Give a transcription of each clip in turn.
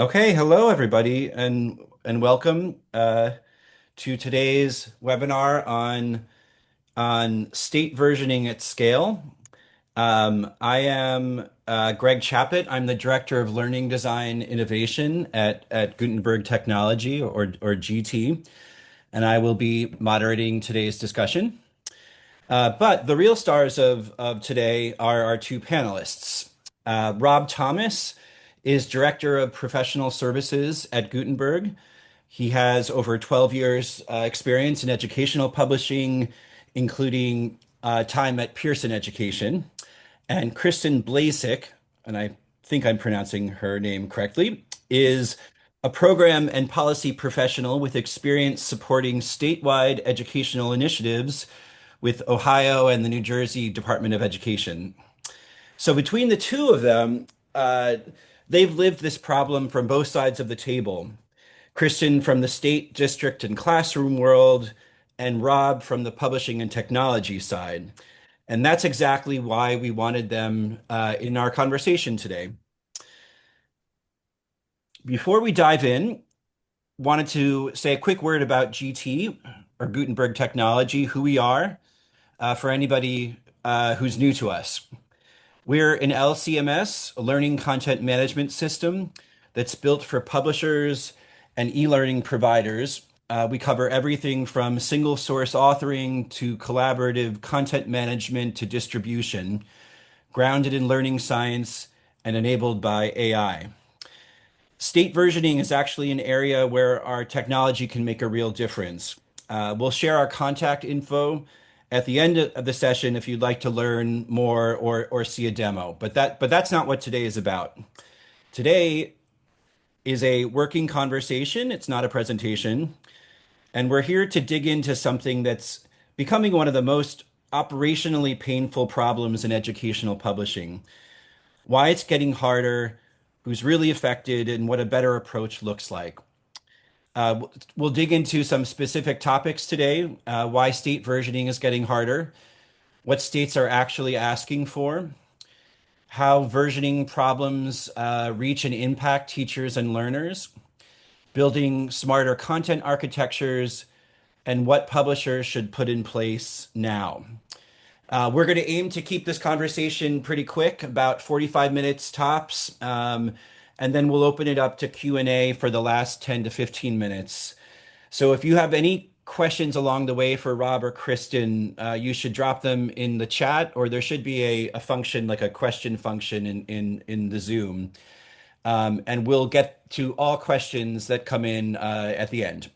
Okay, hello everybody, and welcome to today's webinar on state versioning at scale. I am Greg Chappett. I'm the Director of Learning Design Innovation at Gutenberg Technology or GT, and I will be moderating today's discussion. But the real stars of today are our two panelists. Robb Thomas is Director of Professional Services at Gutenberg. He has over 12 years experience in educational publishing, including time at Pearson Education. And Kristen Blazsik, and I think I'm pronouncing her name correctly, is a program and policy professional with experience supporting statewide educational initiatives with Ohio and the New Jersey Department of Education. So between the two of them, uh, they've lived this problem from both sides of the table. Kristen from the state, district, and classroom world, and Robb from the publishing and technology side. And that's exactly why we wanted them in our conversation today. Before we dive in, wanted to say a quick word about GT or Gutenberg Technology, who we are, for anybody who's new to us. We're an LCMS, a learning content management system that's built for publishers and e-learning providers. We cover everything from single source authoring to collaborative content management to distribution, grounded in learning science and enabled by AI. State versioning is actually an area where our technology can make a real difference. We'll share our contact info at the end of the session if you'd like to learn more or see a demo. But that's not what today is about. Today is a working conversation. It's not a presentation, and we're here to dig into something that's becoming one of the most operationally painful problems in educational publishing. Why it's getting harder, who's really affected, and what a better approach looks like. We'll dig into some specific topics today, why state versioning is getting harder, what states are actually asking for, how versioning problems reach and impact teachers and learners, building smarter content architectures, and what publishers should put in place now. We're going to aim to keep this conversation pretty quick, about 45 minutes tops, and then we'll open it up to Q&A for the last 10 to 15 minutes. So if you have any questions along the way for Robb or Kristen, you should drop them in the chat, or there should be a function like a question function in the Zoom. And we'll get to all questions that come in at the end.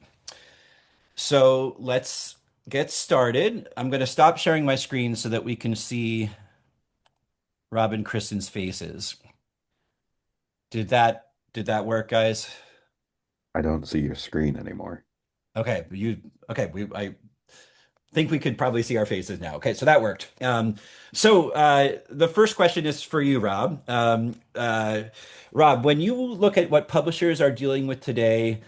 So let's get started. I'm going to stop sharing my screen so that we can see Robb and Kristen's faces. Did that work, guys? I don't see your screen anymore. Okay, I think we could probably see our faces now. Okay, so that worked. So the first question is for you, Robb. Robb, when you look at what publishers are dealing with today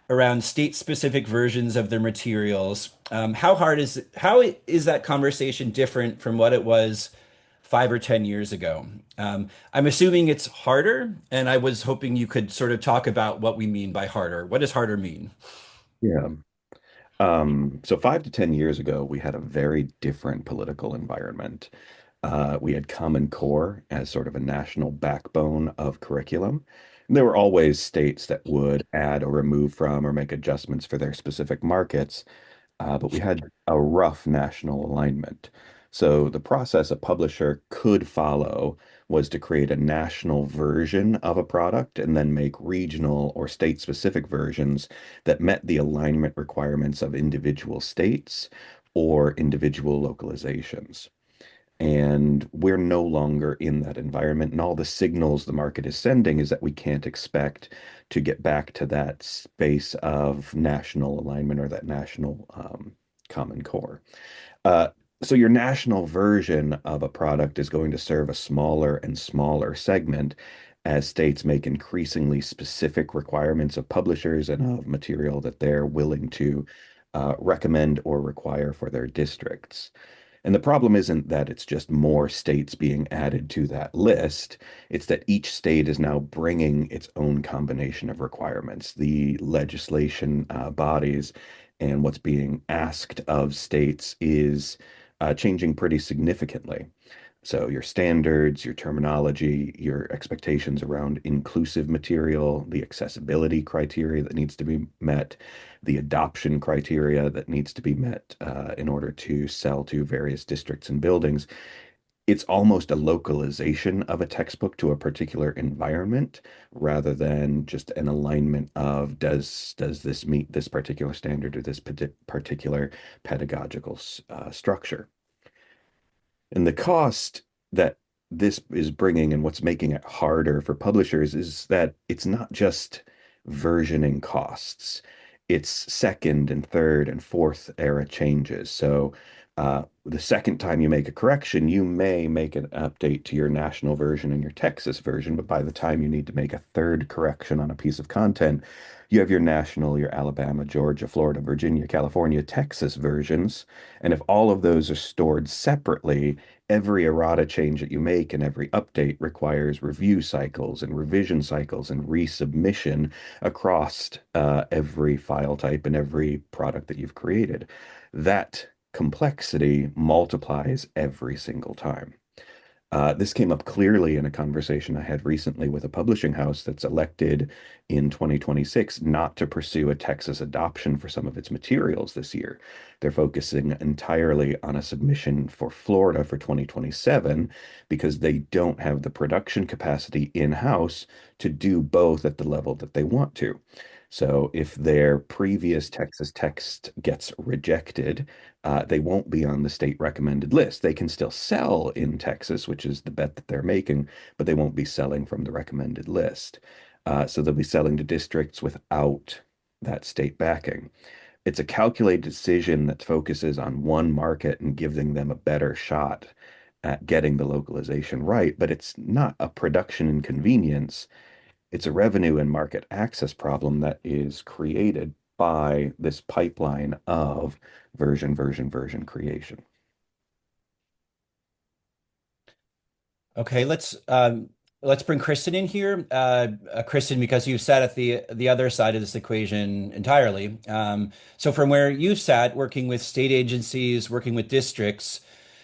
around state-specific versions of their materials, how is that conversation different from what it was 5 or 10 years ago? I'm assuming it's harder, and I was hoping you could sort of talk about what we mean by harder. What does harder mean? Yeah. So 5 to 10 years ago, we had a very different political environment. We had Common Core as sort of a national backbone of curriculum. And there were always states that would add or remove from or make adjustments for their specific markets. But we had a rough national alignment. So the process a publisher could follow was to create a national version of a product and then make regional or state-specific versions that met the alignment requirements of individual states or individual localizations. And we're no longer in that environment. And all the signals the market is sending is that we can't expect to get back to that space of national alignment or that national common core. Uh, so your national version of a product is going to serve a smaller and smaller segment as states make increasingly specific requirements of publishers and of material that they're willing to recommend or require for their districts. And the problem isn't that it's just more states being added to that list. It's that each state is now bringing its own combination of requirements. The legislation bodies and what's being asked of states is changing pretty significantly. So your standards, your terminology, your expectations around inclusive material, the accessibility criteria that needs to be met, the adoption criteria that needs to be met in order to sell to various districts and buildings. It's almost a localization of a textbook to a particular environment rather than just an alignment of does this meet this particular standard or this particular pedagogical structure. And the cost that this is bringing and what's making it harder for publishers is that it's not just versioning costs, it's second and third and fourth era changes. So the second time you make a correction, you may make an update to your national version and your Texas version, but by the time you need to make a third correction on a piece of content, you have your national, your Alabama, Georgia, Florida, Virginia, California, Texas versions. And if all of those are stored separately, every errata change that you make and every update requires review cycles and revision cycles and resubmission across every file type and every product that you've created. That complexity multiplies every single time. This came up clearly in a conversation I had recently with a publishing house that's elected in 2026 not to pursue a Texas adoption for some of its materials this year. They're focusing entirely on a submission for Florida for 2027 because they don't have the production capacity in-house to do both at the level that they want to. So if their previous Texas text gets rejected, they won't be on the state recommended list. They can still sell in Texas, which is the bet that they're making, but they won't be selling from the recommended list. So they'll be selling to districts without that state backing. It's a calculated decision that focuses on one market and giving them a better shot at getting the localization right, but it's not a production inconvenience. It's a revenue and market access problem that is created by this pipeline of version creation. Okay, let's bring Kristen in here. Kristen, because you sat at the other side of this equation entirely. So from where you've sat, working with state agencies, working with districts,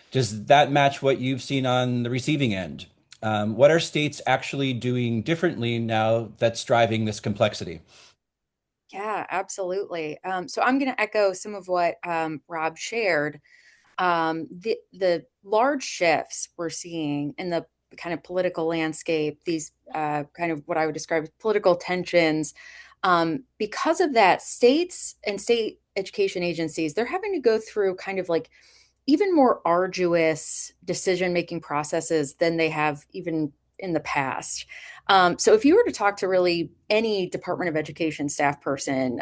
does that match what you've seen on the receiving end? What are states actually doing differently now that's driving this complexity? Yeah, absolutely. So I'm going to echo some of what Rob shared. The large shifts we're seeing in the kind of political landscape, these kind of what I would describe as political tensions, because of that, states and state education agencies, they're having to go through kind of like even more arduous decision-making processes than they have even in the past. So if you were to talk to really any Department of Education staff person,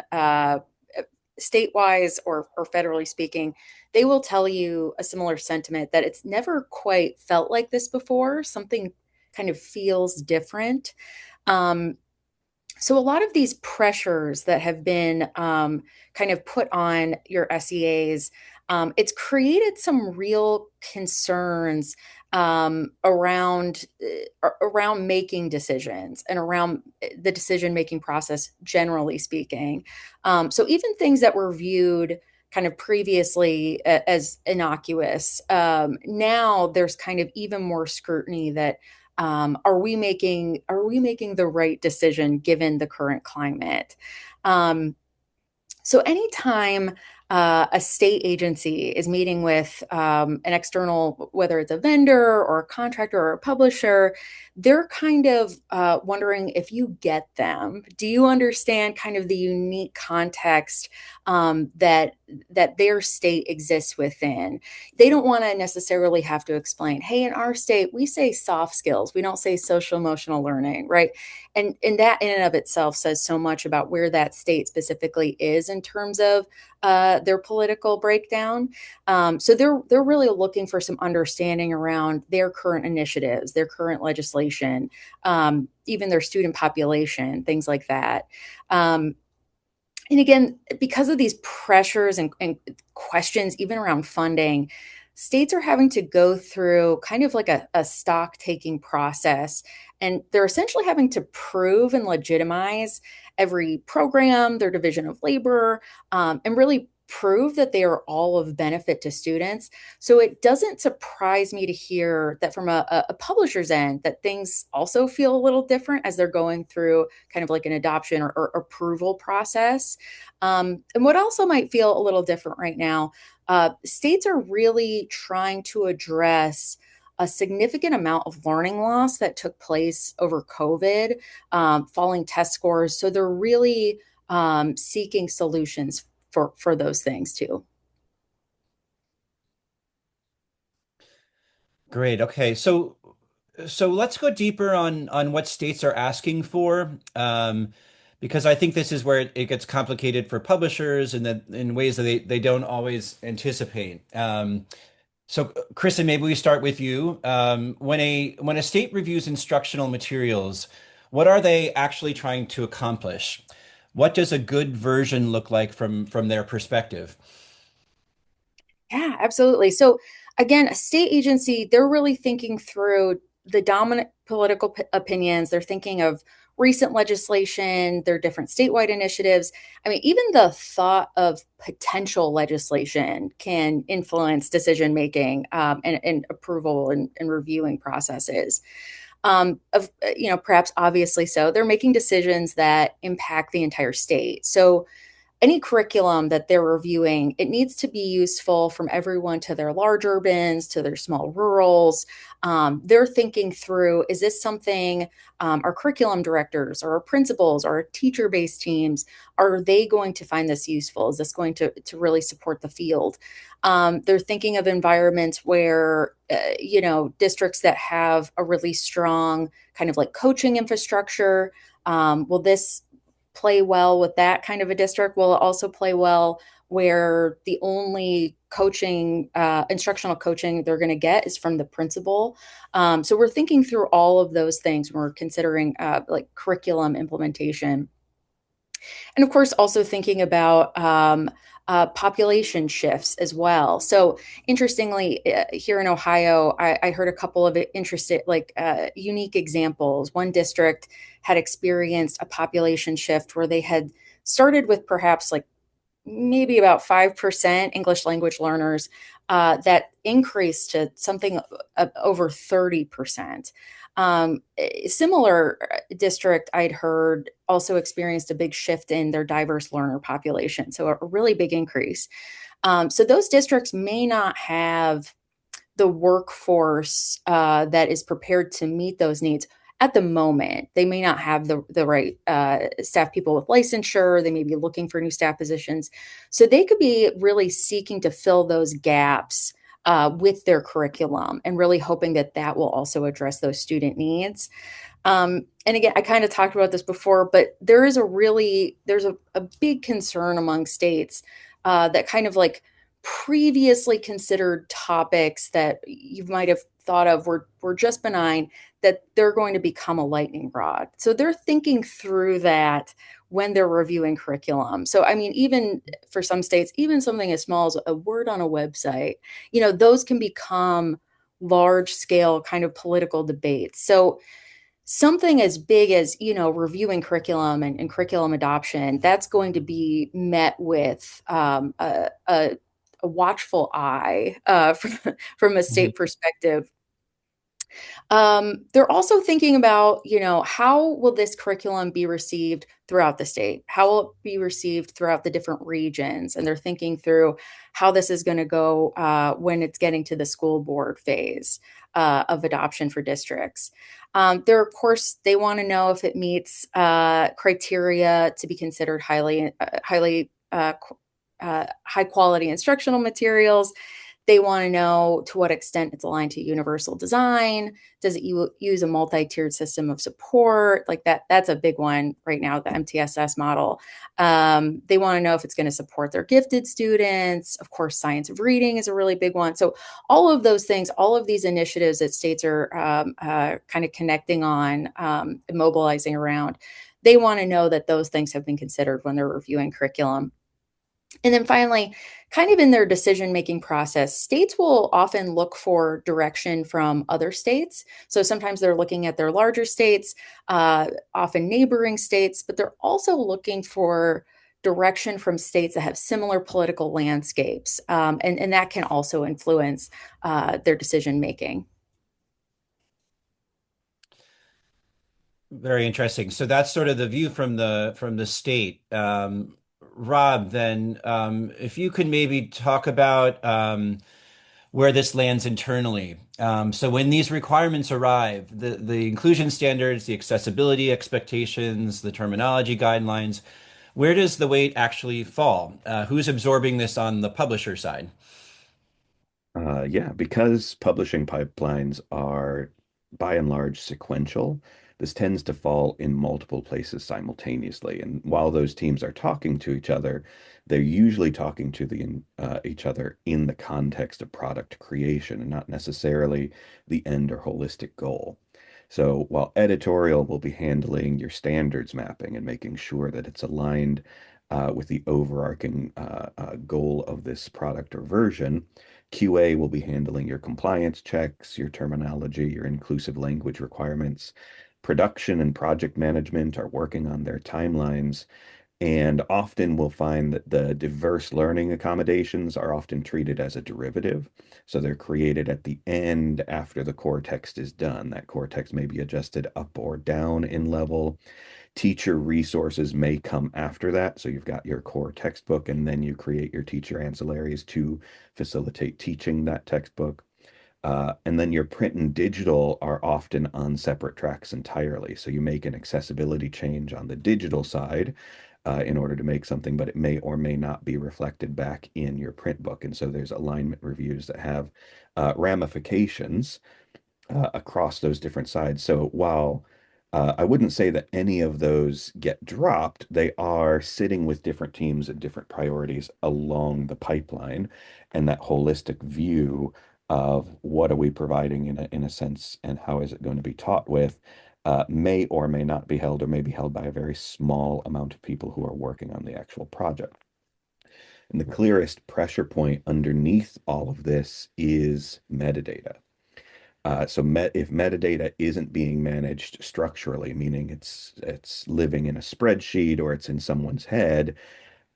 state-wise or federally speaking, they will tell you a similar sentiment that it's never quite felt like this before. Something kind of feels different. Um, so a lot of these pressures that have been kind of put on your SEAs, it's created some real concerns around making decisions and around the decision making process, generally speaking. So even things that were viewed kind of previously as innocuous, now there's kind of even more scrutiny that are we making the right decision given the current climate? So anytime a state agency is meeting with an external, whether it's a vendor or a contractor or a publisher, they're kind of wondering if you get them. Do you understand kind of the unique context that their state exists within? They don't want to necessarily have to explain, hey, in our state, we say soft skills. We don't say social emotional learning, right? And that in and of itself says so much about where that state specifically is in terms of their political breakdown. So they're really looking for some understanding around their current initiatives, their current legislation, even their student population, things like that. And again, because of these pressures and questions, even around funding, states are having to go through kind of like a stock taking process. And they're essentially having to prove and legitimize every program, their division of labor, and really prove that they are all of benefit to students. So it doesn't surprise me to hear that from a publisher's end that things also feel a little different as they're going through kind of like an adoption or approval process. And what also might feel a little different right now, states are really trying to address a significant amount of learning loss that took place over COVID, falling test scores. So they're really seeking solutions for those things too. Great. Okay. So let's go deeper on what states are asking for, because I think this is where it gets complicated for publishers and that in ways that they don't always anticipate. So, Kristen, maybe we start with you. When a state reviews instructional materials, what are they actually trying to accomplish? What does a good version look like from their perspective? Yeah, absolutely. So again, a state agency, they're really thinking through the dominant political opinions. They're thinking of recent legislation, their different statewide initiatives. I mean, even the thought of potential legislation can influence decision making and approval and reviewing processes. Of perhaps obviously so, they're making decisions that impact the entire state. So any curriculum that they're reviewing, it needs to be useful from everyone to their large urbans, to their small rurals. They're thinking through, is this something our curriculum directors or our principals or our teacher-based teams, are they going to find this useful? Is this going to really support the field? They're thinking of environments where, districts that have a really strong kind of like coaching infrastructure. Will this play well with that kind of a district? Will it also play well where the only coaching, instructional coaching they're going to get is from the principal? So we're thinking through all of those things when we're considering like curriculum implementation. And of course, also thinking about population shifts as well. So interestingly, here in Ohio, I heard a couple of interesting, like unique examples. One district had experienced a population shift where they had started with perhaps like maybe about 5% English language learners, that increased to something over 30%. Similar district I'd heard also experienced a big shift in their diverse learner population, so a really big increase. So those districts may not have the workforce that is prepared to meet those needs at the moment. They may not have the right staff people with licensure. They may be looking for new staff positions. So they could be really seeking to fill those gaps with their curriculum and really hoping that that will also address those student needs. And again, I kind of talked about this before, but there's a big concern among states that kind of like previously considered topics that you might have thought of were just benign, that they're going to become a lightning rod. So they're thinking through that when they're reviewing curriculum. So I mean, even for some states, even something as small as a word on a website, those can become large scale kind of political debates. So something as big as reviewing curriculum and curriculum adoption, that's going to be met with a watchful eye from a Mhm. state perspective. They're also thinking about, how will this curriculum be received throughout the state? How will it be received throughout the different regions? And they're thinking through how this is going to go when it's getting to the school board phase of adoption for districts. Of course, they want to know if it meets criteria to be considered high quality instructional materials. They want to know to what extent it's aligned to universal design. Does it use a multi-tiered system of support? Like that's a big one right now, the MTSS model. They want to know if it's going to support their gifted students. Of course, science of reading is a really big one. So all of those things, all of these initiatives that states are kind of connecting on, mobilizing around, they want to know that those things have been considered when they're reviewing curriculum. And then finally, kind of in their decision-making process, states will often look for direction from other states. So sometimes they're looking at their larger states, often neighboring states, but they're also looking for direction from states that have similar political landscapes. And that can also influence their decision-making. Very interesting. So that's sort of the view from the state. Rob, then, if you could maybe talk about where this lands internally. So when these requirements arrive, the inclusion standards, the accessibility expectations, the terminology guidelines, where does the weight actually fall? Who's absorbing this on the publisher side? Yeah, because publishing pipelines are by and large sequential, this tends to fall in multiple places simultaneously. And while those teams are talking to each other, they're usually talking to each other in the context of product creation and not necessarily the end or holistic goal. So while editorial will be handling your standards mapping and making sure that it's aligned with the overarching goal of this product or version, QA will be handling your compliance checks, your terminology, your inclusive language requirements. Production and project management are working on their timelines, and often we'll find that the diverse learning accommodations are often treated as a derivative. So they're created at the end after the core text is done. That core text may be adjusted up or down in level. Teacher resources may come after that. So you've got your core textbook, and then you create your teacher ancillaries to facilitate teaching that textbook. And then your print and digital are often on separate tracks entirely. So you make an accessibility change on the digital side in order to make something, but it may or may not be reflected back in your print book. And so there's alignment reviews that have ramifications across those different sides. So while I wouldn't say that any of those get dropped, they are sitting with different teams and different priorities along the pipeline, and that holistic view of what are we providing in a sense and how is it going to be taught with may or may not be held or may be held by a very small amount of people who are working on the actual project. And the clearest pressure point underneath all of this is metadata. If metadata isn't being managed structurally, meaning it's living in a spreadsheet or it's in someone's head,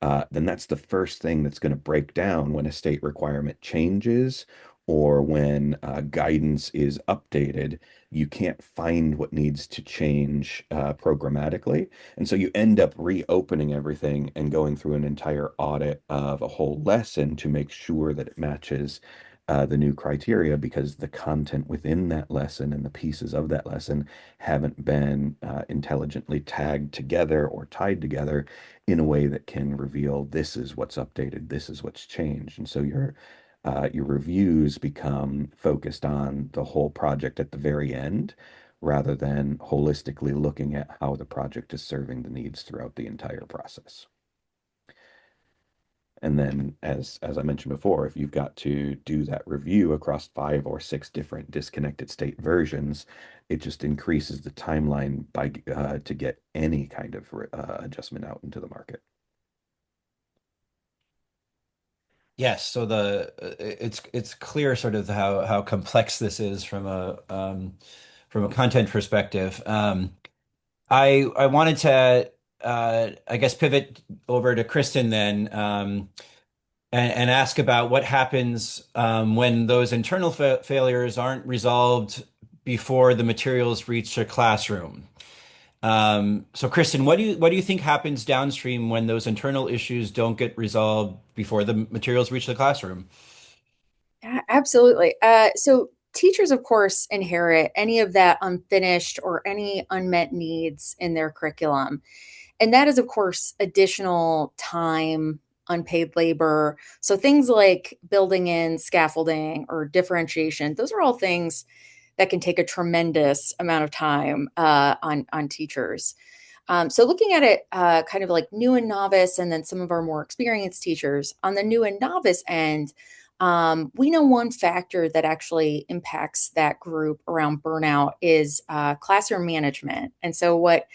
then that's the first thing that's going to break down when a state requirement changes or when guidance is updated. You can't find what needs to change programmatically. And so you end up reopening everything and going through an entire audit of a whole lesson to make sure that it matches the new criteria because the content within that lesson and the pieces of that lesson haven't been intelligently tagged together or tied together in a way that can reveal this is what's updated, this is what's changed. And so your reviews become focused on the whole project at the very end rather than holistically looking at how the project is serving the needs throughout the entire process. And then, as I mentioned before, if you've got to do that review across 5 or 6 different disconnected state versions, it just increases the timeline by to get any kind of adjustment out into the market. Yes, so it's clear sort of how complex this is from a content perspective. I wanted to I guess pivot over to Kristen then and ask about what happens when those internal failures aren't resolved before the materials reach a classroom. So Kristen, what do you think happens downstream when those internal issues don't get resolved before the materials reach the classroom? Yeah, absolutely. So teachers, of course, inherit any of that unfinished or any unmet needs in their curriculum. And that is, of course, additional time, unpaid labor. So things like building in scaffolding or differentiation, those are all things that can take a tremendous amount of time on teachers. So looking at it kind of like new and novice, and then some of our more experienced teachers on the new and novice end, we know one factor that actually impacts that group around burnout is classroom management. And so what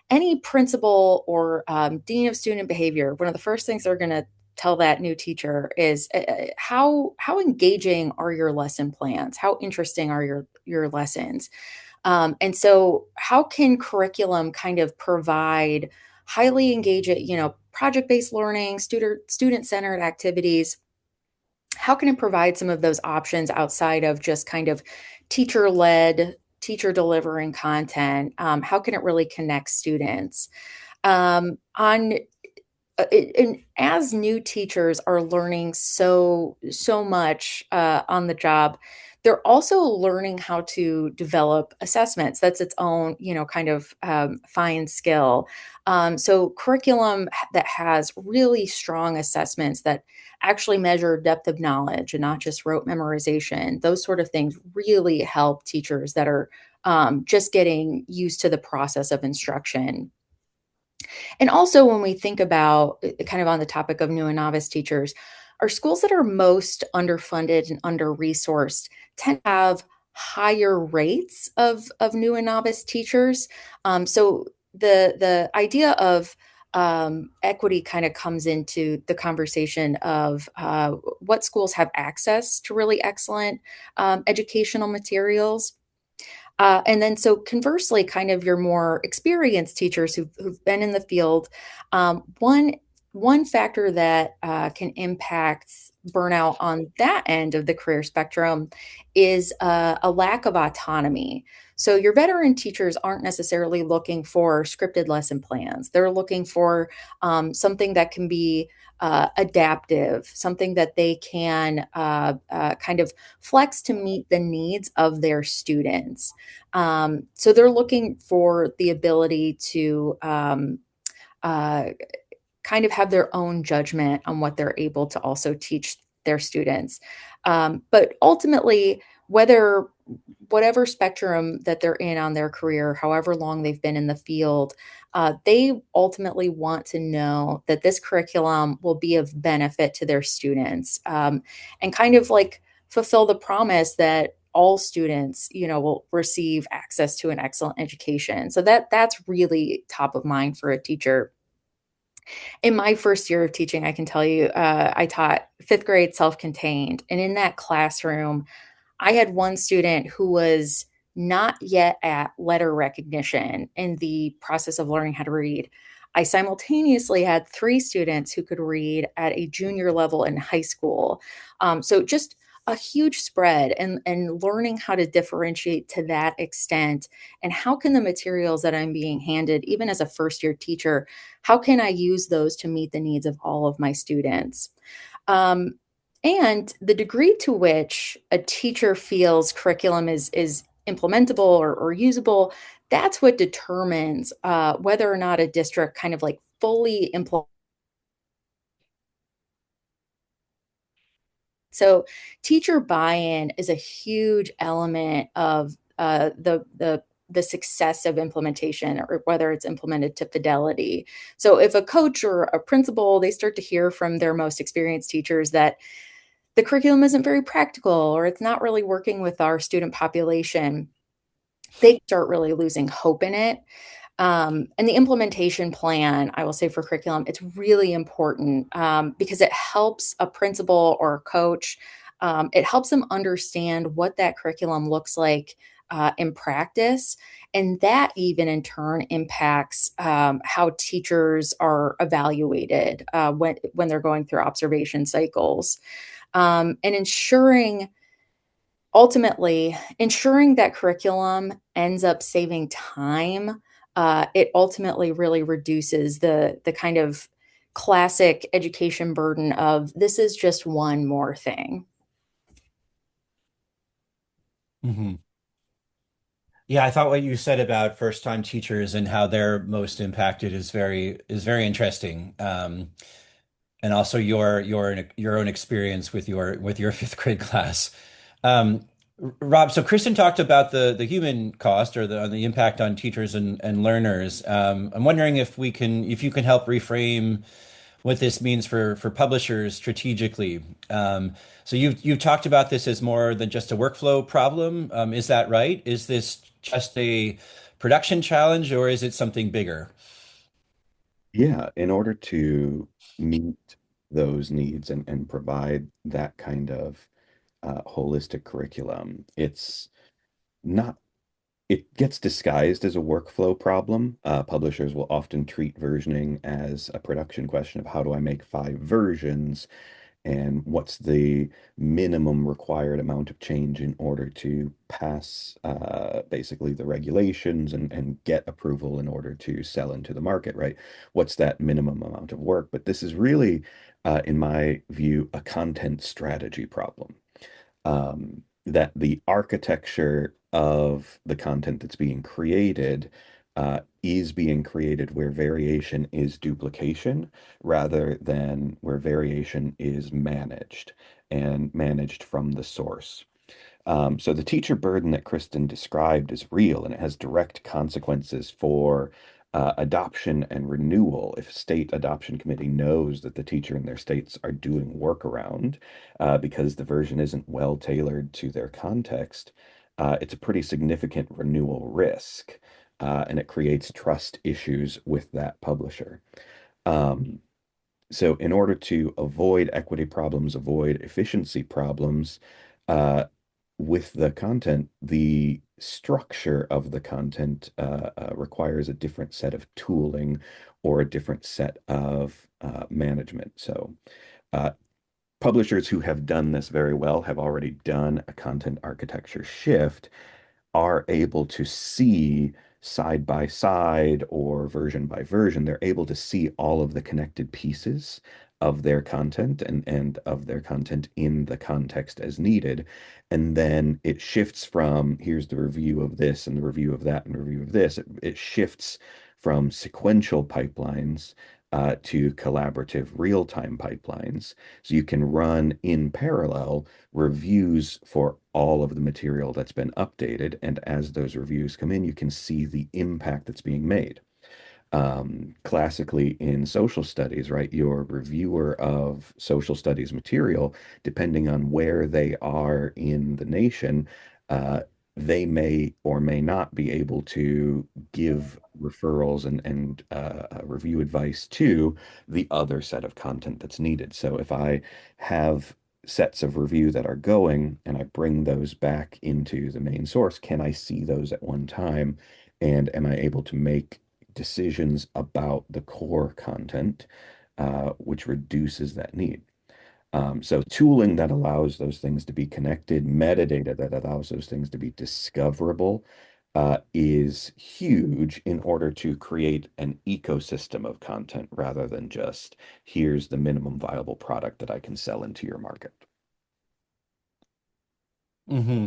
any principal or dean of student behavior, one of the first things they're going to tell that new teacher is how engaging are your lesson plans? How interesting are your lessons? And so, how can curriculum kind of provide highly engaging, project-based learning, student-centered activities? How can it provide some of those options outside of just kind of teacher-led, teacher delivering content? How can it really connect students? On and as new teachers are learning so much on the job, they're also learning how to develop assessments. That's its own, kind of fine skill. So curriculum that has really strong assessments that actually measure depth of knowledge and not just rote memorization, those sort of things really help teachers that are just getting used to the process of instruction. And also, when we think about kind of on the topic of new and novice teachers, our schools that are most underfunded and under resourced tend to have higher rates of new and novice teachers. So the idea of equity kind of comes into the conversation of what schools have access to really excellent educational materials, and then, so conversely, kind of your more experienced teachers who've been in the field, one factor that can impact burnout on that end of the career spectrum is a lack of autonomy. So your veteran teachers aren't necessarily looking for scripted lesson plans. They're looking for something that can be adaptive, something that they can kind of flex to meet the needs of their students. So they're looking for the ability to uh, kind of have their own judgment on what they're able to also teach their students. But ultimately, whether whatever spectrum that they're in on their career, however long they've been in the field, they ultimately want to know that this curriculum will be of benefit to their students, and kind of like fulfill the promise that all students, will receive access to an excellent education. So that's really top of mind for a teacher. In my first year of teaching, I can tell you, I taught fifth grade self-contained. And in that classroom, I had one student who was not yet at letter recognition in the process of learning how to read. I simultaneously had three students who could read at a junior level in high school. So just a huge spread, and learning how to differentiate to that extent, and how can the materials that I'm being handed, even as a first year teacher, how can I use those to meet the needs of all of my students? Um, and the degree to which a teacher feels curriculum is implementable or usable, that's what determines whether or not a district kind of like fully implements. So teacher buy-in is a huge element of the success of implementation, or whether it's implemented to fidelity. So if a coach or a principal, they start to hear from their most experienced teachers that the curriculum isn't very practical or it's not really working with our student population, they start really losing hope in it. And the implementation plan, I will say, for curriculum, it's really important, because it helps a principal or a coach. It helps them understand what that curriculum looks like in practice. And that even in turn impacts how teachers are evaluated when they're going through observation cycles. And ultimately ensuring that curriculum ends up saving time. It ultimately really reduces the kind of classic education burden of this is just one more thing. Mhm. Yeah, I thought what you said about first-time teachers and how they're most impacted is very interesting. And also your own experience with your fifth grade class. Rob, so Kristen talked about the human cost, or the impact on teachers and learners. I'm wondering if you can help reframe what this means for publishers strategically. So you've talked about this as more than just a workflow problem. Is that right? Is this just a production challenge, or is it something bigger? Yeah, in order to meet those needs and provide that kind of holistic curriculum. It's not, it gets disguised as a workflow problem. Publishers will often treat versioning as a production question of how do I make 5 versions and what's the minimum required amount of change in order to pass basically the regulations and get approval in order to sell into the market, right? What's that minimum amount of work? But this is really, in my view, a content strategy problem, that the architecture of the content that's being created is being created where variation is duplication rather than where variation is managed and managed from the source. So the teacher burden that Kristen described is real and it has direct consequences for adoption and renewal. If a state adoption committee knows that the teacher in their states are doing workaround because the version isn't well tailored to their context, it's a pretty significant renewal risk. And it creates trust issues with that publisher. Um, so in order to avoid equity problems, avoid efficiency problems, uh, with the content, the structure of the content requires a different set of tooling or a different set of management. So, uh, publishers who have done this very well have already done a content architecture shift, are able to see side by side or version by version, they're able to see all of the connected pieces of their content and of their content in the context as needed. And then it shifts from here's the review of this and the review of that and review of this. It shifts from sequential pipelines to collaborative real-time pipelines. So you can run in parallel reviews for all of the material that's been updated. And as those reviews come in, you can see the impact that's being made. Classically in social studies, right, your reviewer of social studies material, depending on where they are in the nation, uh, they may or may not be able to give referrals and review advice to the other set of content that's needed. So if I have sets of review that are going and I bring those back into the main source, can I see those at one time? And am I able to make decisions about the core content, which reduces that need? So tooling that allows those things to be connected, metadata that allows those things to be discoverable, is huge in order to create an ecosystem of content rather than just here's the minimum viable product that I can sell into your market. Hmm.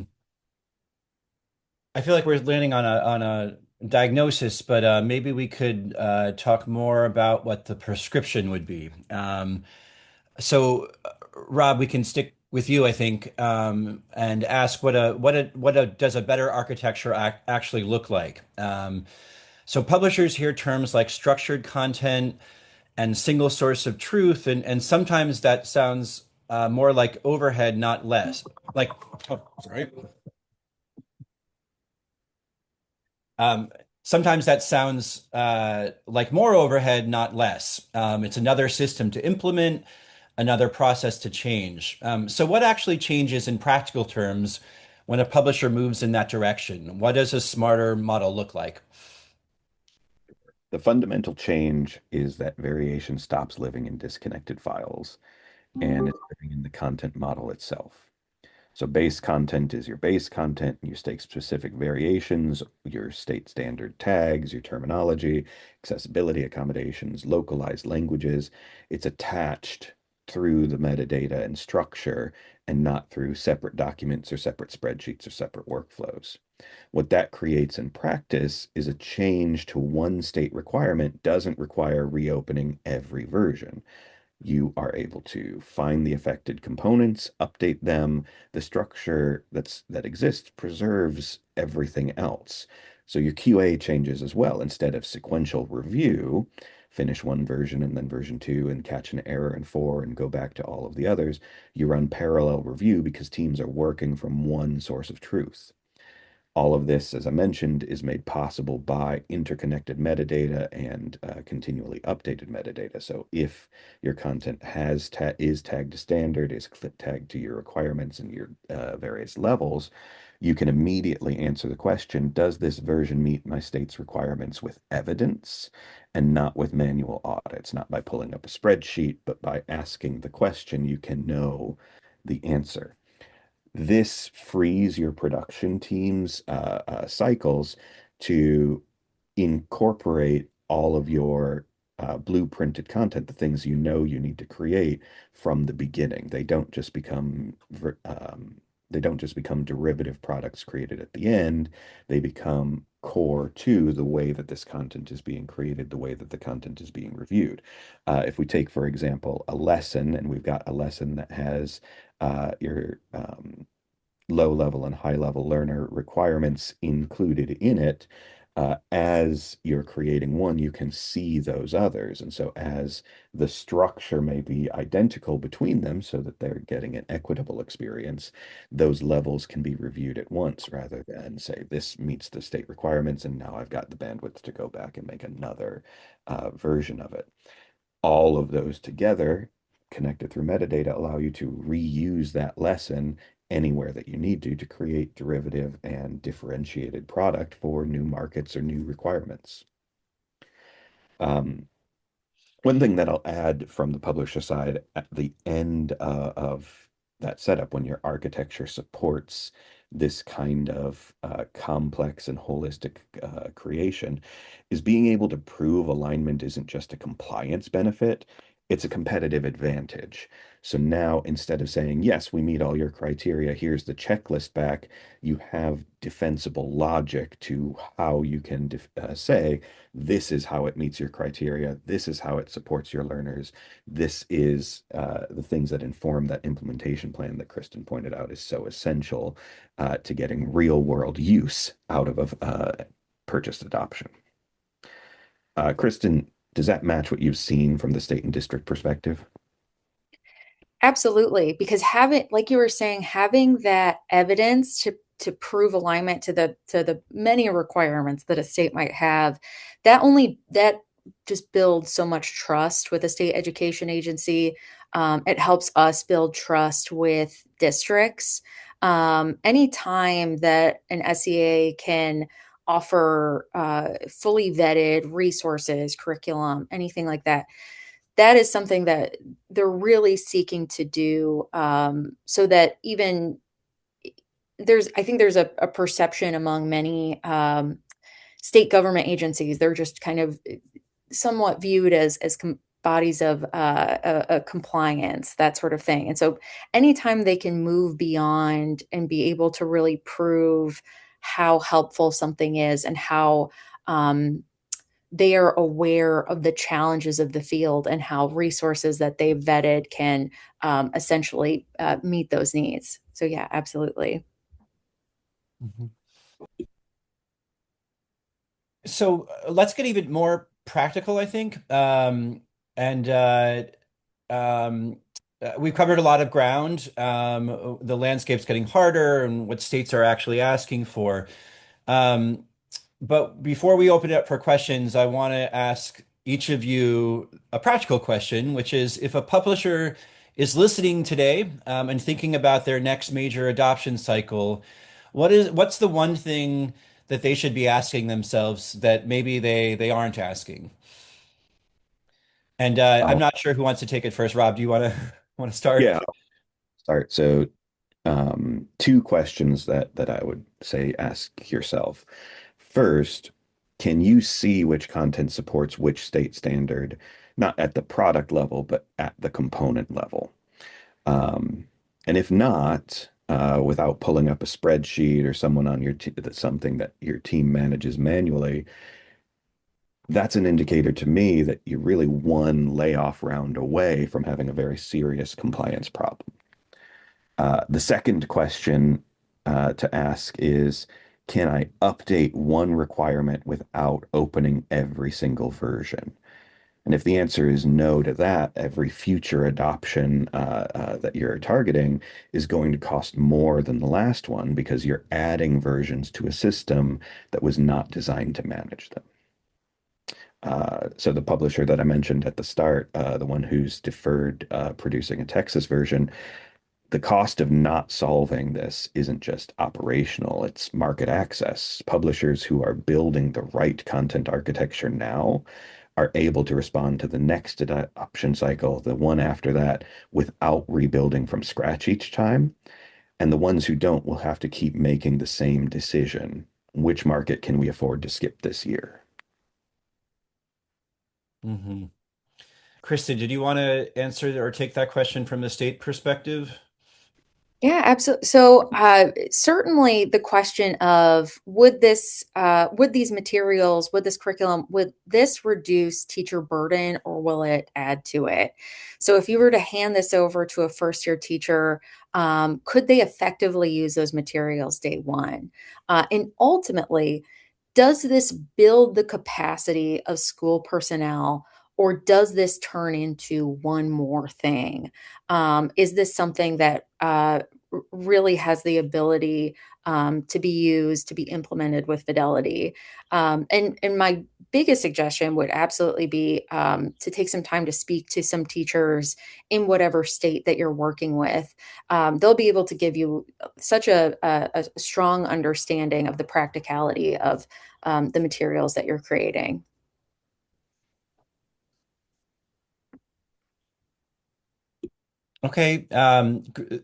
I feel like we're landing on a diagnosis, but maybe we could talk more about what the prescription would be. So, Rob, we can stick with you, I think, and ask what does a better architecture actually look like? So, publishers hear terms like structured content and single source of truth, and sometimes that sounds more like overhead, not less. Like, oh, sorry. Um, Sometimes that sounds like more overhead, not less. It's another system to implement, another process to change. So, what actually changes in practical terms when a publisher moves in that direction? What does a smarter model look like? The fundamental change is that variation stops living in disconnected files and it's living in the content model itself. So base content is your base content, and you state specific variations, your state standard tags, your terminology, accessibility accommodations, localized languages. It's attached through the metadata and structure and not through separate documents or separate spreadsheets or separate workflows. What that creates in practice is a change to one state requirement doesn't require reopening every version. You are able to find the affected components, update them. The structure that exists preserves everything else. So your QA changes as well. Instead of sequential review, finish one version and then version two and catch an error in four and go back to all of the others, you run parallel review because teams are working from one source of truth. All of this, as I mentioned, is made possible by interconnected metadata and continually updated metadata. So if your content is tagged to standard, is clip tagged to your requirements and your various levels, you can immediately answer the question, does this version meet my state's requirements with evidence and not with manual audits? Not by pulling up a spreadsheet, but by asking the question, you can know the answer. This frees your production team's cycles to incorporate all of your blueprinted content, the things you know you need to create from the beginning. They don't just become derivative products created at the end. They become core to the way that this content is being created, the way that the content is being reviewed. If we take, for example, a lesson, and we've got a lesson that has your low level and high level learner requirements included in it. As you're creating one, you can see those others. And so, as the structure may be identical between them so that they're getting an equitable experience, those levels can be reviewed at once rather than say, this meets the state requirements, and now I've got the bandwidth to go back and make another version of it. All of those together, connected through metadata, allow you to reuse that lesson anywhere that you need to create derivative and differentiated product for new markets or new requirements. Um, One thing that I'll add from the publisher side at the end of that setup, when your architecture supports this kind of complex and holistic creation, is being able to prove alignment isn't just a compliance benefit, it's a competitive advantage. So now, instead of saying, yes, we meet all your criteria, here's the checklist back, you have defensible logic to how you can say, this is how it meets your criteria. This is how it supports your learners. This is the things that inform that implementation plan that Kristen pointed out is so essential to getting real world use out of purchased adoption. Kristen, does that match what you've seen from the state and district perspective? Absolutely, because having, like you were saying, having that evidence to prove alignment to the many requirements that a state might have, that just builds so much trust with a state education agency. It helps us build trust with districts. Anytime that an SEA can offer fully vetted resources, curriculum, anything like that, that is something that they're really seeking to do, so that even I think there's a perception among many state government agencies. They're just kind of somewhat viewed as bodies of compliance, that sort of thing. And so anytime they can move beyond and be able to really prove how helpful something is and how they are aware of the challenges of the field and how resources that they've vetted can essentially meet those needs. So yeah, absolutely. Mhm. So let's get even more practical, I think. And um, we've covered a lot of ground. The landscape's getting harder and what states are actually asking for. Um, But before we open it up for questions, I want to ask each of you a practical question, which is if a publisher is listening today, and thinking about their next major adoption cycle, what's the one thing that they should be asking themselves that maybe they aren't asking? And I'm Oh, not sure who wants to take it first. Rob, do you want to want to start? yeah. Start. So, two questions that I would say ask yourself. First, can you see which content supports which state standard, not at the product level, but at the component level? Um, and if not, without pulling up a spreadsheet or someone on your that's something that your team manages manually, that's an indicator to me that you're really one layoff round away from having a very serious compliance problem. The second question to ask is, can I update one requirement without opening every single version? And if the answer is no to that, every future adoption that you're targeting is going to cost more than the last one because you're adding versions to a system that was not designed to manage them. So the publisher that I mentioned at the start, the one who's deferred producing a Texas version, the cost of not solving this isn't just operational, it's market access. Publishers who are building the right content architecture now are able to respond to the next adoption cycle, the one after that, without rebuilding from scratch each time. And the ones who don't will have to keep making the same decision. Which market can we afford to skip this year? Hmm. Kristen, did you want to answer or take that question from the state perspective? Yeah, absolutely. So, certainly the question of would these materials, would this curriculum, would this reduce teacher burden or will it add to it? So, if you were to hand this over to a first year teacher, could they effectively use those materials day one? And ultimately, does this build the capacity of school personnel? Or does this turn into one more thing? Is this something that really has the ability to be used, to be implemented with fidelity? And my biggest suggestion would absolutely be to take some time to speak to some teachers in whatever state that you're working with. They'll be able to give you such a strong understanding of the practicality of the materials that you're creating. Okay,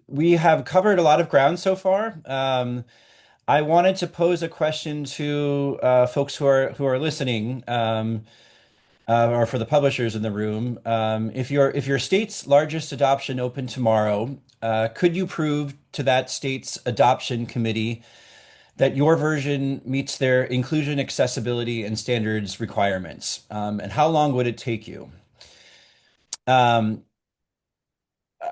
we have covered a lot of ground so far. I wanted to pose a question to folks who are listening, or for the publishers in the room. If your state's largest adoption opened tomorrow, could you prove to that state's adoption committee that your version meets their inclusion, accessibility, and standards requirements? And how long would it take you? Um,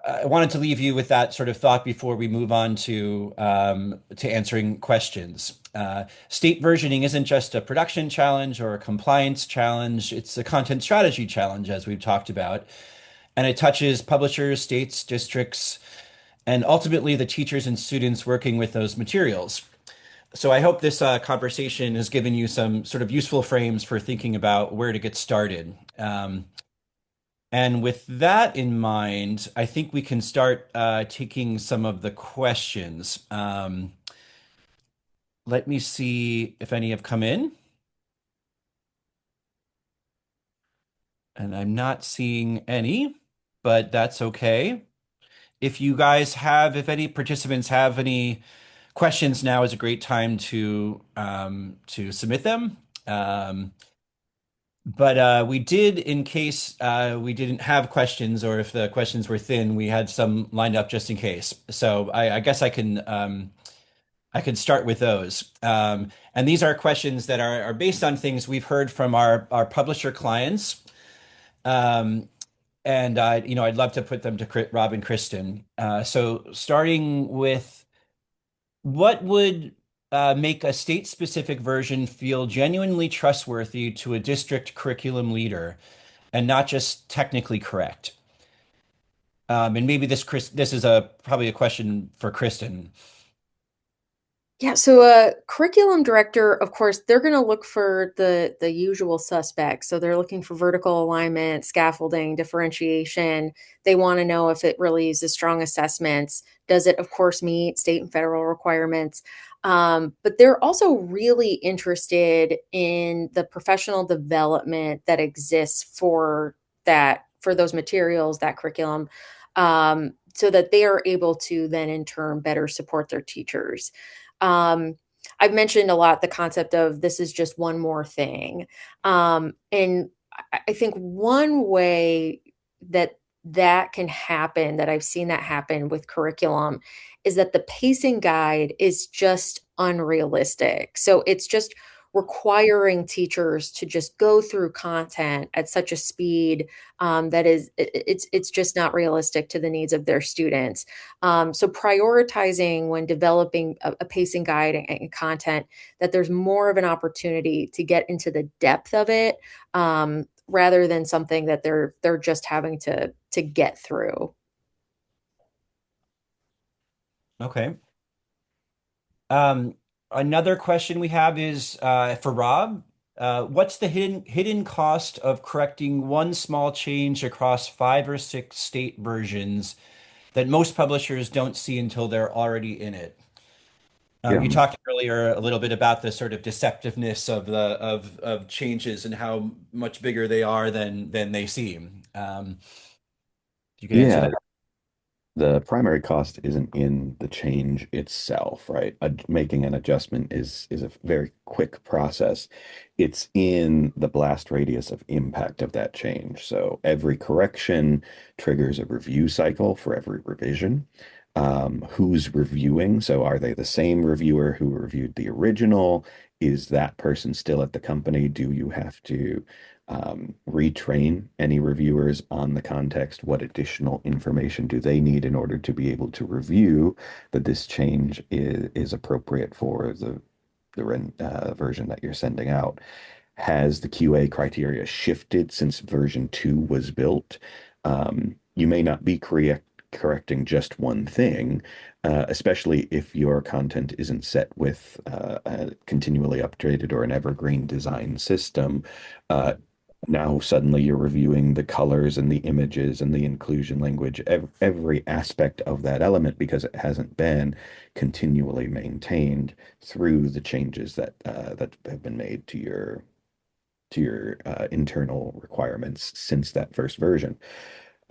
I wanted to leave you with that sort of thought before we move on to answering questions. State versioning isn't just a production challenge or a compliance challenge; it's a content strategy challenge, as we've talked about, and it touches publishers, states, districts, and ultimately the teachers and students working with those materials. So I hope this conversation has given you some sort of useful frames for thinking about where to get started. And with that in mind, I think we can start taking some of the questions. Let me see if any have come in. And I'm not seeing any, but that's okay. If any participants have any questions, now is a great time to submit them. But we did, in case we didn't have questions, or if the questions were thin, we had some lined up just in case. So I guess I can start with those. And these are questions that are based on things we've heard from our publisher clients. Um, and I'd love to put them to Rob and Kristen. So starting with, what would make a state-specific version feel genuinely trustworthy to a district curriculum leader and not just technically correct? And maybe this is a probably a question for Kristen. Yeah, so a curriculum director, of course, they're going to look for the usual suspects. So they're looking for vertical alignment, scaffolding, differentiation. They want to know if it really uses strong assessments. Does it, of course, meet state and federal requirements? But they're also really interested in the professional development that exists for those materials, that curriculum, so that they are able to then in turn better support their teachers. Um, I've mentioned a lot the concept of this is just one more thing. And I think one way that that can happen, that I've seen that happen with curriculum, is that the pacing guide is just unrealistic. So it's just requiring teachers to just go through content at such a speed that it's just not realistic to the needs of their students. So prioritizing when developing a pacing guide and content, that there's more of an opportunity to get into the depth of it, rather than something that they're just having to get through. Okay. Um, Another question we have is for Rob. What's the hidden cost of correcting one small change across 5 or 6 state versions that most publishers don't see until they're already in it? Yeah. You talked earlier a little bit about the sort of deceptiveness of the changes and how much bigger they are than they seem. You can answer Yeah. that. The primary cost isn't in the change itself, right? Making an adjustment is a very quick process. It's in the blast radius of impact of that change. So every correction triggers a review cycle for every revision. Who's reviewing? So are they the same reviewer who reviewed the original? Is that person still at the company? Do you have to retrain any reviewers on the context? What additional information do they need in order to be able to review that this change is appropriate for the version that you're sending out? Has the QA criteria shifted since version 2 was built? You may not be correcting just one thing, especially if your content isn't set with a continually updated or an evergreen design system. Uh, Now suddenly you're reviewing the colors and the images and the inclusion language, every aspect of that element because it hasn't been continually maintained through the changes that have been made to your internal requirements since that first version.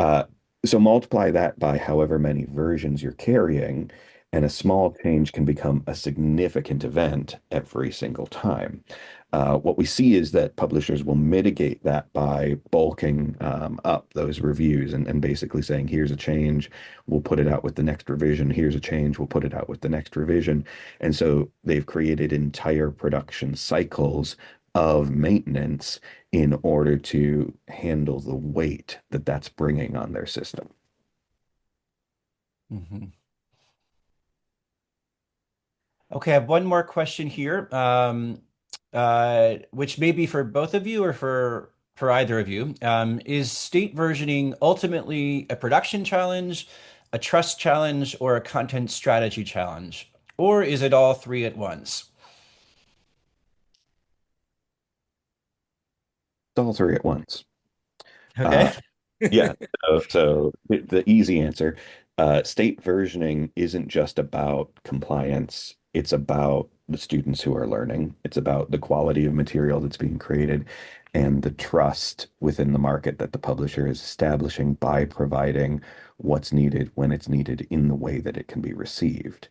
Uh, so multiply that by however many versions you're carrying, and a small change can become a significant event every single time. What we see is that publishers will mitigate that by bulking up those reviews and basically saying, here's a change, we'll put it out with the next revision. Here's a change, we'll put it out with the next revision. And so they've created entire production cycles of maintenance in order to handle the weight that that's bringing on their system. Mhm. Okay, I have one more question here, which may be for both of you or for either of you. Is state versioning ultimately a production challenge, a trust challenge, or a content strategy challenge? Or is it all three at once? It's all three at once. Okay. Uh, Yeah. So the easy answer, state versioning isn't just about compliance. It's about the students who are learning. It's about the quality of material that's being created and the trust within the market that the publisher is establishing by providing what's needed when it's needed in the way that it can be received.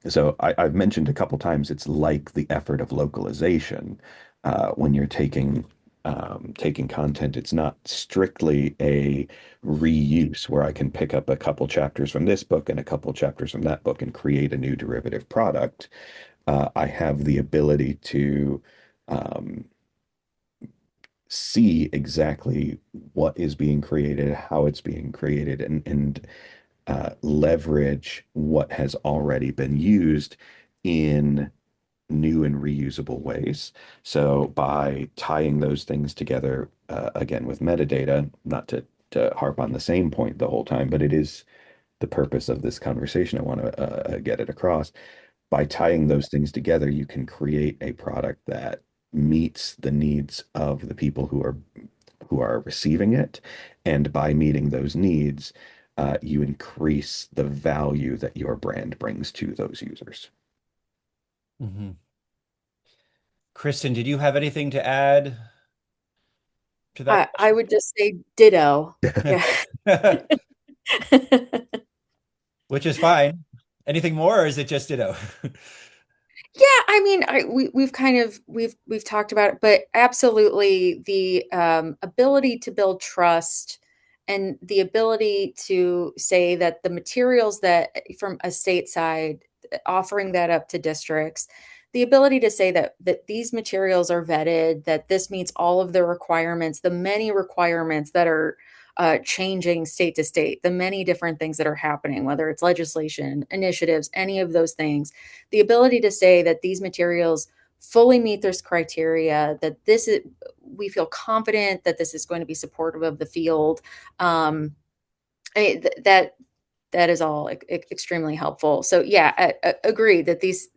So I've mentioned a couple times it's like the effort of localization. When you're taking content, it's not strictly a reuse where I can pick up a couple chapters from this book and a couple chapters from that book and create a new derivative product. I have the ability to um, see exactly what is being created, how it's being created, and leverage what has already been used in new and reusable ways. So by tying those things together, again with metadata, not to harp on the same point the whole time, but it is the purpose of this conversation. I want to get it across. By tying those things together, you can create a product that meets the needs of the people who are receiving it. And by meeting those needs, you increase the value that your brand brings to those users. Mhm. Kristen, did you have anything to add to that I would just say ditto. Yeah. question? Which is fine. Anything more, or is it just ditto? Yeah, I mean, we've kind of we've talked about it, but absolutely the ability to build trust and the ability to say that the materials that from a state side, offering that up to districts, the ability to say that these materials are vetted, that this meets all of the requirements, the many requirements that are changing state to state, the many different things that are happening, whether it's legislation, initiatives, any of those things, the ability to say that these materials fully meet this criteria, that this is, we feel confident that this is going to be supportive of the field. That that is all extremely helpful. So yeah, I agree that these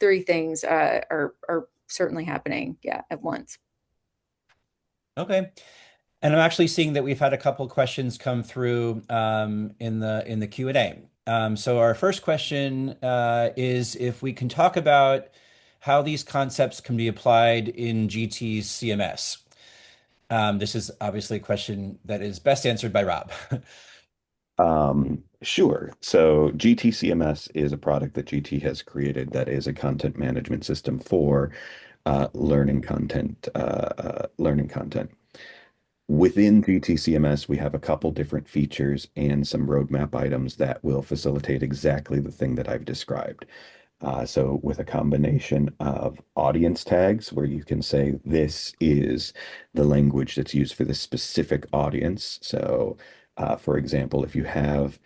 three things are certainly happening, yeah, at once. Okay. And I'm actually seeing that we've had a couple questions come through in the Q&A. So our first question is if we can talk about how these concepts can be applied in GT CMS. This is obviously a question that is best answered by Rob. Sure. So GT CMS is a product that GT has created that is a content management system for learning content. Within GT CMS, we have a couple different features and some roadmap items that will facilitate exactly the thing that I've described. So with a combination of audience tags, where you can say this is the language that's used for this specific audience. So, for example, if you have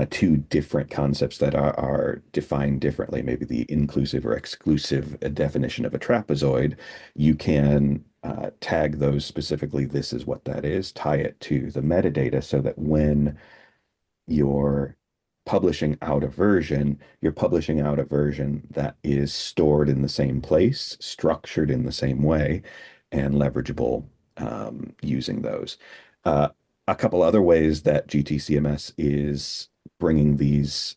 two different concepts that are defined differently, maybe the inclusive or exclusive definition of a trapezoid, you can tag those specifically. This is what that is, tie it to the metadata so that when you're publishing out a version, you're publishing out a version that is stored in the same place, structured in the same way, and leverageable using those. Uh, a couple other ways that GTCMS is bringing this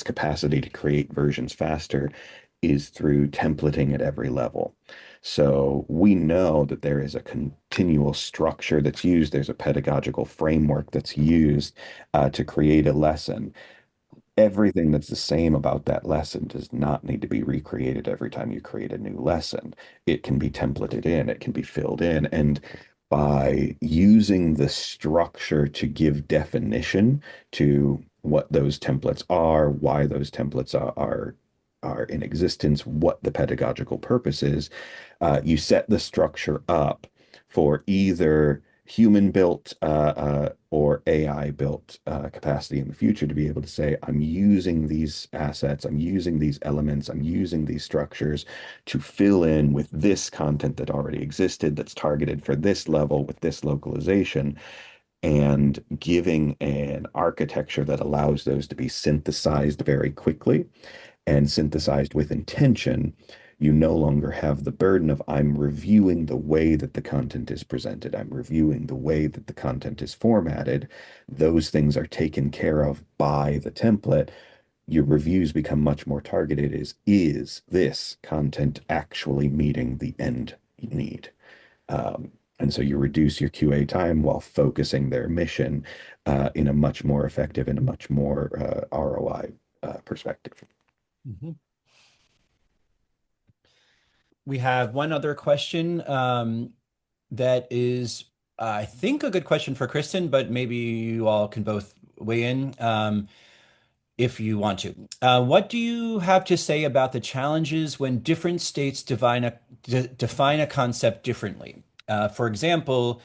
capacity to create versions faster is through templating at every level. So we know that there is a continual structure that's used. There's a pedagogical framework that's used to create a lesson. Everything that's the same about that lesson does not need to be recreated every time you create a new lesson. It can be templated in, it can be filled in. And by using the structure to give definition to what those templates are, why those templates are in existence, what the pedagogical purpose is, you set the structure up for either human built or AI built capacity in the future to be able to say, I'm using these assets, I'm using these elements, I'm using these structures to fill in with this content that already existed that's targeted for this level with this localization, and giving an architecture that allows those to be synthesized very quickly and synthesized with intention. You no longer have the burden of I'm reviewing the way that the content is presented. I'm reviewing the way that the content is formatted. Those things are taken care of by the template. Your reviews become much more targeted. Is this content actually meeting the end need? And so you reduce your QA time while focusing their mission in a much more effective and a much more ROI perspective. Mhm. We have one other question that is, I think, a good question for Kristen, but maybe you all can both weigh in if you want to. What do you have to say about the challenges when different states define a concept differently? For example,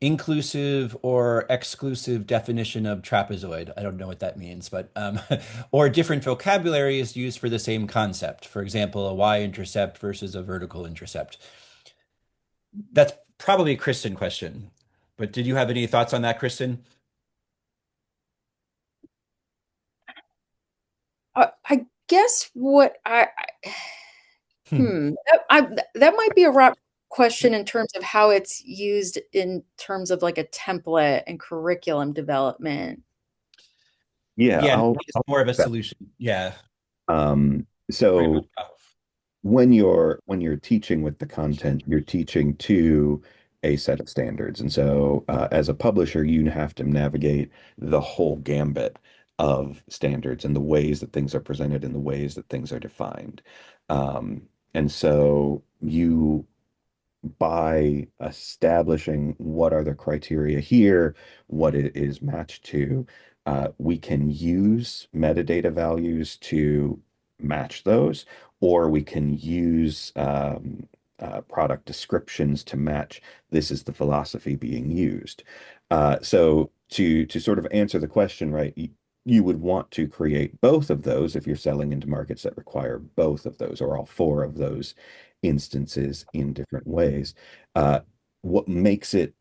inclusive or exclusive definition of trapezoid. I don't know what that means, but or different vocabulary is used for the same concept. For example, a y-intercept versus a vertical intercept. That's probably a Kristen question, but did you have any thoughts on that, Kristen? I guess what Hmm. that might be a rough question in terms of how it's used in terms of like a template and curriculum development. Yeah, Yeah, maybe it's I'll more of a take that. solution. Yeah, very much. So when you're teaching with the content, you're teaching to a set of standards. And so as a publisher, you have to navigate the whole gambit of standards and the ways that things are presented and the ways that things are defined. And so you by establishing what are the criteria here, what it is matched to, we can use metadata values to match those, or we can use product descriptions to match this is the philosophy being used. So to sort of answer the question, right? you would want to create both of those if you're selling into markets that require both of those or all four of those instances in different ways. Uh, what makes it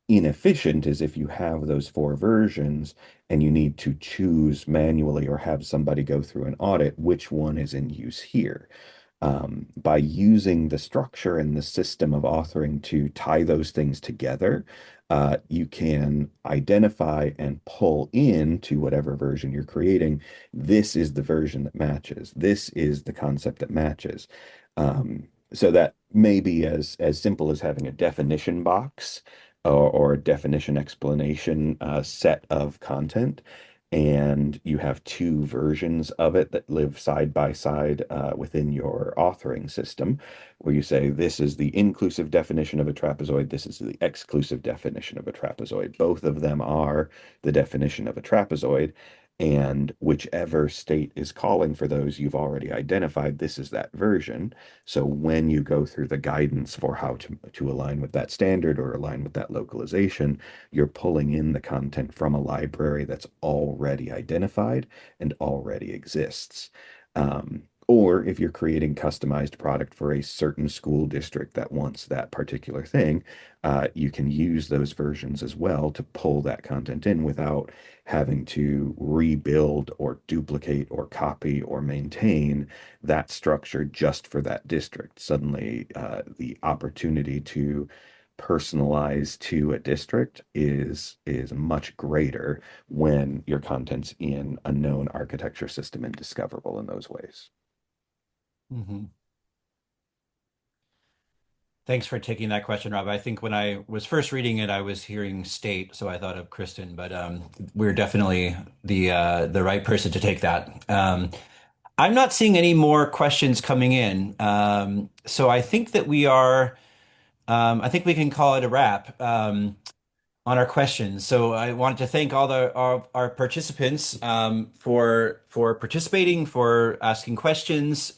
inefficient is if you have those four versions and you need to choose manually or have somebody go through an audit which one is in use here. By using the structure and the system of authoring to tie those things together, you can identify and pull into whatever version you're creating. This is the version that matches. This is the concept that matches. So that may be as simple as having a definition box or a definition explanation set of content, and you have two versions of it that live side by side within your authoring system, where you say, this is the inclusive definition of a trapezoid, this is the exclusive definition of a trapezoid. Both of them are the definition of a trapezoid, and whichever state is calling for those, you've already identified this is that version. So when you go through the guidance for how to align with that standard or align with that localization, you're pulling in the content from a library that's already identified and already exists. Or if you're creating customized product for a certain school district that wants that particular thing, you can use those versions as well to pull that content in without having to rebuild or duplicate or copy or maintain that structure just for that district. Suddenly, the opportunity to personalize to a district is much greater when your content's in a known architecture system and discoverable in those ways. Mhm. Thanks for taking that question, Rob. I think when I was first reading it, I was hearing state, so I thought of Kristen, but we're definitely the right person to take that. I'm not seeing any more questions coming in, so I think that we are. I think we can call it a wrap. On our questions. So I wanted to thank all our participants for participating, for asking questions.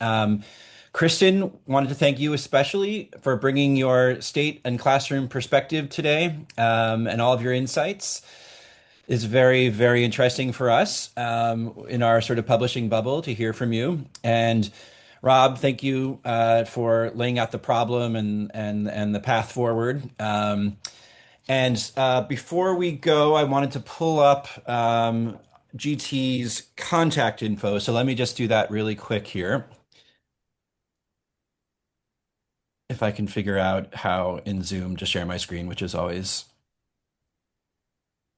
Kristen, wanted to thank you especially for bringing your state and classroom perspective today, and all of your insights is very, very interesting for us in our sort of publishing bubble to hear from you. And Rob, thank you for laying out the problem and the path forward. And before we go, I wanted to pull up GT's contact info. So let me just do that really quick here. If I can figure out how in Zoom to share my screen, which is always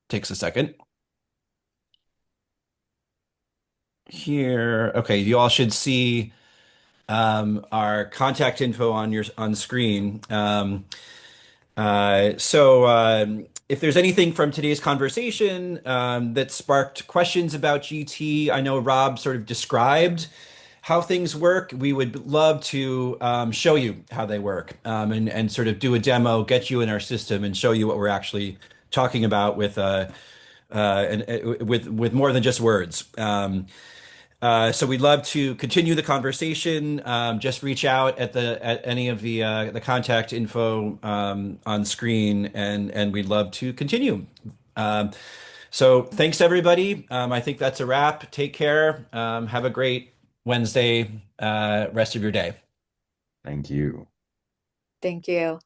takes a second. Here, okay, you all should see our contact info on your on screen. If there's anything from today's conversation that sparked questions about GT, I know Rob sort of described how things work. We would love to show you how they work and sort of do a demo, get you in our system, and show you what we're actually talking about with more than just words. So we'd love to continue the conversation. Just reach out at any of the contact info on screen, and we'd love to continue. Um, so thanks everybody. I think that's a wrap. Take care. Have a great Wednesday rest of your day. Thank you. Thank you.